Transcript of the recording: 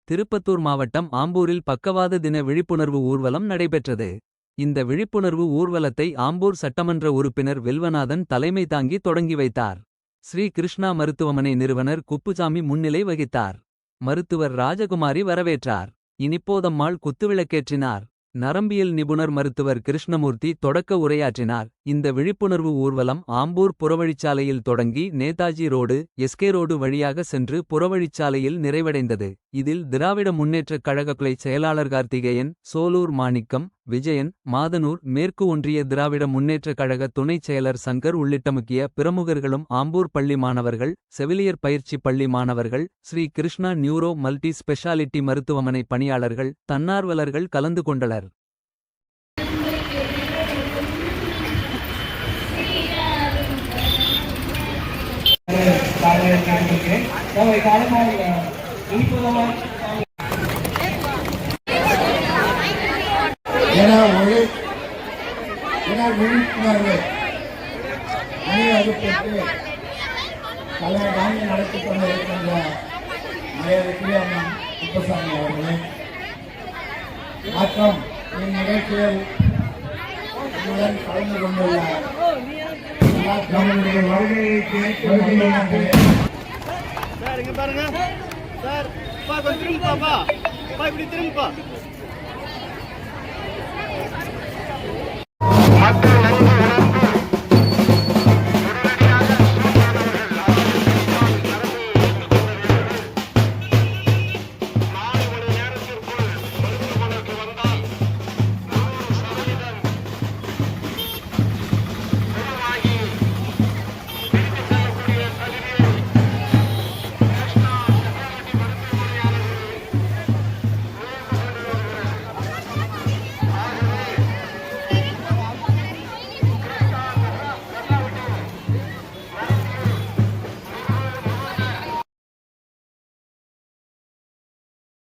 திருப்பத்தூர் மாவட்டம் ஆம்பூரில் பக்கவாத தின விழிப்புணர்வு ஊர்வலம் நடைபெற்றது. இந்த விழிப்புணர்வு ஊர்வலத்தை ஆம்பூர் சட்டமன்ற உறுப்பினர் வில்வநாதன் தலைமை தாங்கி தொடங்கி வைத்தார். ஸ்ரீ கிருஷ்ணா மருத்துவமனை நிறுவனர் குப்புசாமி முன்னிலை வகித்தார். மருத்துவர் ராஜகுமாரி வரவேற்றார். இனிப்போதம்மாள் குத்துவிளக்கேற்றினார். நரம்பியல் நிபுணர் மருத்துவர் கிருஷ்ணமூர்த்தி தொடக்க உரையாற்றினார். இந்த விழிப்புணர்வு ஊர்வலம் ஆம்பூர் புறவழிச்சாலையில் தொடங்கி நேதாஜி ரோடு எஸ்கே ரோடு வழியாக சென்று புறவழிச்சாலையில் நிறைவடைந்தது. இதில் திராவிட முன்னேற்றக் கழக கிளை செயலாளர் கார்த்திகேயன், சோலூர் மாணிக்கம், விஜயன், மாதனூர் மேற்கு ஒன்றிய திராவிட முன்னேற்றக் கழக துணைச் செயலர் சங்கர் உள்ளிட்ட முக்கிய பிரமுகர்களும் ஆம்பூர் பள்ளி மாணவர்கள், செவிலியர் பயிற்சி பள்ளி மாணவர்கள், Shri Krishna neuro multi speciality மருத்துவமனை பணியாளர்கள், தன்னார்வலர்கள் கலந்து கொண்டனர். விழிப்புணர்வு அணிவகுப்பிற்கு தலைமை நடத்திக் கொண்டிருக்கின்ற மரியாதைக்குரிய அண்ணன் குப்புசாமி அவர்களே மற்றும் இந்நிகழ்ச்சியில் கலந்து கொண்டுள்ள நம்முடைய வருகையை பாருங்க சார், திரும்பப்பா, இப்படி திரும்பப்பா.